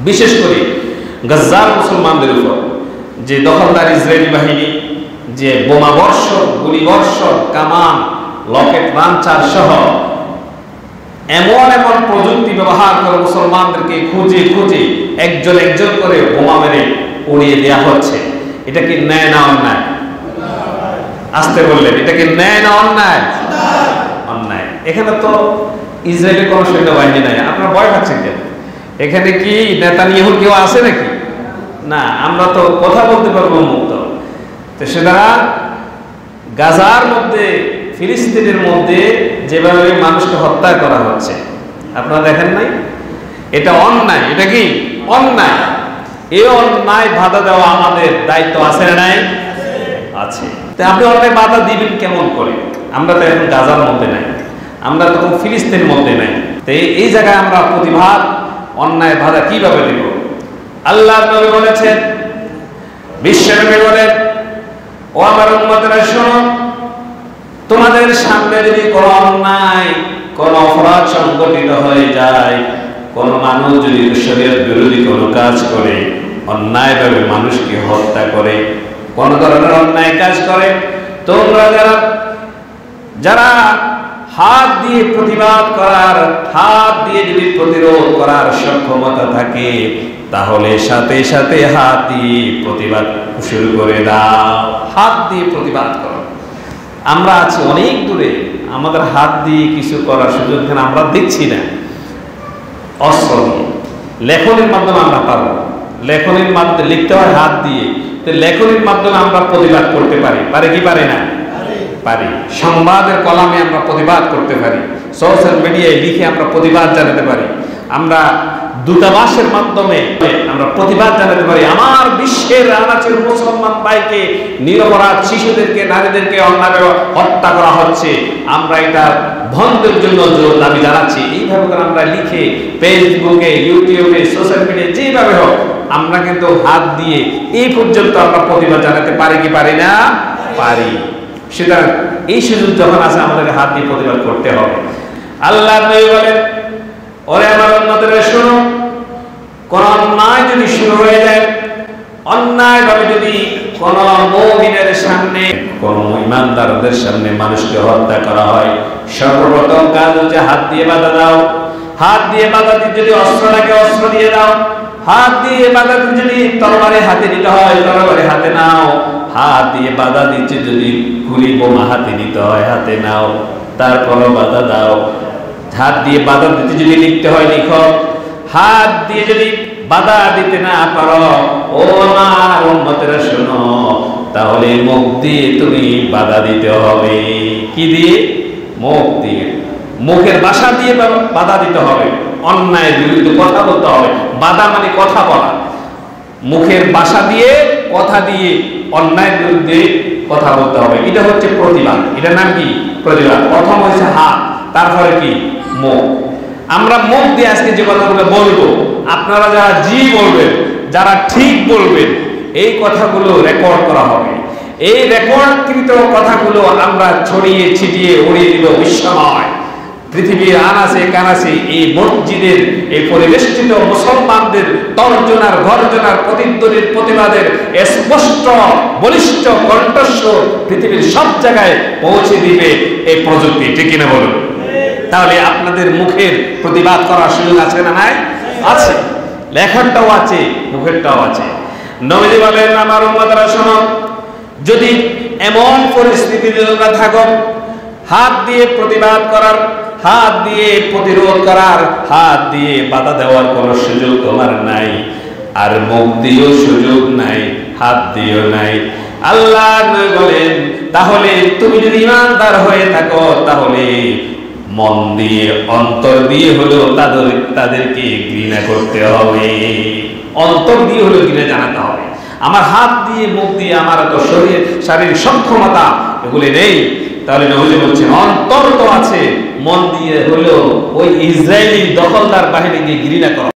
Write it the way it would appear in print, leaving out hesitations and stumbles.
বিশেষ করে গাজ্জার মুসলমানদের উপর যে দখলদার ইসরায়েলি বাহিনী যে বোমাবর্ষণ, গুলিবর্ষণ, কামান, লকেট লঞ্চার সহ এমন এমন প্রযুক্তি ব্যবহার করে মুসলমানদেরকে খুঁজে খুঁজে একজন একজন করে বোমা মেরে উড়িয়ে দেওয়া হচ্ছে। এটা কি ন্যায় না অন্যায়? আসতে বললেন, এটা কি ন্যায় না অন্যায়? অন্যায়। এখানে তো ইসরায়েলের কোনো সৈন্যবাহিনী নাই, আপনারা ভয় পাচ্ছেন কেন? এখানে কি নেতানিয়াহুর কেউ আছে নাকি? না, আমরা তো কথা বলতে পারবো মুক্ত। তো সেটা গাজার মধ্যে, ফিলিস্তিনের মধ্যে যেভাবে মানুষকে হত্যা করা হচ্ছে আপনারা দেখেন নাই? এটা অন্যায়। এটা কি অন্যায়? এই অন্যায় বাধা দেওয়া আমাদের দায়িত্ব আছে না নাই? আছে। তো আপনি অন্যায় বাধা দিবেন কেমন করে? আমরা তো এখন গাজার মধ্যে নাই, আমরা তখন ফিলিস্তিনের মধ্যে নাই। তো এই জায়গায় আমরা প্রতিবাদ, অন্যায় বাধা কিভাবে দিব? আল্লাহ নবী বলেছেন, বিশ্বনবী বলেন, ও আমার উম্মতেরা শোনো, তোমাদের সামনে যদি কোনো অন্যায়, কোনো অপরাধ সংঘটিত হয়ে যায়, কোন মানুষ যদি শরীয়ত বিরোধী কোনো কাজ করে, অন্যায়ভাবে মানুষকে হত্যা করে, কোন ধরনের অন্যায় কাজ করে, তোমরা যারা হাত দিয়ে প্রতিবাদ করার, হাত দিয়ে যদি প্রতিরোধ করার সক্ষমতা থাকে, তাহলে সাথে সাথে হাত দিয়ে প্রতিবাদ শুরু করে দাও। হাত দিয়ে প্রতিবাদ করো। আমরা আছি অনেক দূরে, আমাদের হাত দিয়ে কিছু করার সুযোগ আমরা দেখছি না। অস্ত্র দিয়ে, লেখনের মাধ্যমে আমরা পারবো। লেখনের মাধ্যমে লিখতে হয় হাত দিয়ে, তো লেখনের মাধ্যমে আমরা প্রতিবাদ করতে পারি। পারে কি পারে না? পারি। সংবাদের কলামে আমরা প্রতিবাদ করতে পারি, সোশ্যাল মিডিয়ায় লিখে আমরা প্রতিবাদ জানাতে পারি, আমরা দূতাবাসের মাধ্যমে আমরা প্রতিবাদ জানাতে পারি। আমার বিশ্বের আনাচের মুসলমান ভাইকে, নিরপরাধ শিশুদেরকে, নারীদেরকে অন্যায়ভাবে হত্যা করা হচ্ছে, আমরা এটা বন্ধের জন্য জোর দাবি জানাচ্ছি। এইভাবে করে আমরা লিখে ফেসবুকে, ইউটিউবে, সোশ্যাল মিডিয়ায় যেভাবে হোক আমরা কিন্তু হাত দিয়ে এই পর্যন্ত আমরা প্রতিবাদ জানাতে পারি কি পারি না? পারি। সেটা এই সুযোগ যখন আছে আমাদেরকে হাত দিয়ে প্রতিবাদ করতে হবে। আল্লাহ নবী বলেন, ওরে আমার উম্মতেরা শোনো, কোন অন্যায় যদি শুরু হয়ে যায়, অন্যায় ভাবে যদি কোন মুমিনের সামনে, কোন ঈমানদারদের সামনে মানুষকে হত্যা করা হয়, সর্বপ্রথম কাজ হচ্ছে হাত দিয়ে বাধা দাও। হাত দিয়ে বাধা দিতে যদি অস্ত্র লাগে অস্ত্র দিয়ে দাও। হাত দিয়ে বাধা দিতে যদি তরবারি হাতে নিতে হয় তরবারি হাতে নাও। হাত দিয়ে বাধা দিচ্ছে যদি গুলি বোমা হাতে নিতে হয় হাতে নাও, তারপরও বাধা দাও। হাত দিয়ে বাধা দিতে যদি লিখতে হয় লিখো। হাত দিয়ে যদি বাধা দিতে না পারো, ও আমার উম্মতেরা শোনো, তাহলে মুখ দিয়ে তুমি বাধা দিতে হবে। কি দিয়ে? মুখ দিয়ে। মুখের ভাষা দিয়ে বাধা দিতে হবে। অন্যায়ের বিরুদ্ধে কথা বলতে হবে। বাধা মানে কথা বলা। মুখের ভাষা দিয়ে, কথা দিয়ে অন্যায়ের বিরুদ্ধে কথা বলতে হবে। এটা হচ্ছে প্রতিবাদ। এটার নাম কি? প্রতিবাদ। প্রথম হচ্ছে হাত, তারপরে কি? মুখ। আমরা মুখ দিয়ে আজকে যে কথাগুলো বলবো, আপনারা যারা জি বলবেন, যারা ঠিক বলবেন, এই কথাগুলো রেকর্ড করা হবে। এই রেকর্ডকৃত কথাগুলো আমরা ছড়িয়ে ছিটিয়ে উড়িয়ে দিব বিশ্বময়। পৃথিবীর আনাচে কানাচে এই মসজিদের, এই পরিবেষ্টিত মুসলমানদের তর্জনার, গর্জনার, প্রতিধ্বনির, প্রতিবাদের স্পষ্ট বলিষ্ঠ কণ্ঠস্বর পৃথিবীর সব জায়গায় পৌঁছে দিবে এই প্রযুক্তি। ঠিক কিনা বলুন? তাহলে আপনাদের মুখের প্রতিবাদ করার সুযোগ আছে না নাই? আছে। লেখাটাও আছে, মুখেরটাও আছে। নবীজি বলেন, আমার উম্মতরা শোনো, যদি এমন পরিস্থিতিতে তোমরা থাকো, হাত দিয়ে প্রতিবাদ করার, হাত দিয়ে প্রতিরোধ করার, হাত দিয়ে বাধা দেওয়ার কোনো সুযোগ তোমার নাই, আর মুখ দিয়েও সুযোগ নাই, হাত দিয়েও নাই, আল্লাহ নবী বলেন, তাহলে তুমি যদি ঈমানদার হয়ে থাকো, তাহলে মন দিয়ে, অন্তর দিয়ে হলেও তাদেরকে ঘৃণা করতে হবে। অন্তর দিয়ে হলেও ঘৃণা জানাতে হবে। আমার হাত দিয়ে, মুখ দিয়ে আমার তো শারীরিক সক্ষমতা এগুলি নেই, তাহলে নবীজি বলছেন অন্তর তো আছে, মন দিয়ে হলেও ওই ইসরায়েলি দখলদার বাহিনীকে ঘৃণা করো।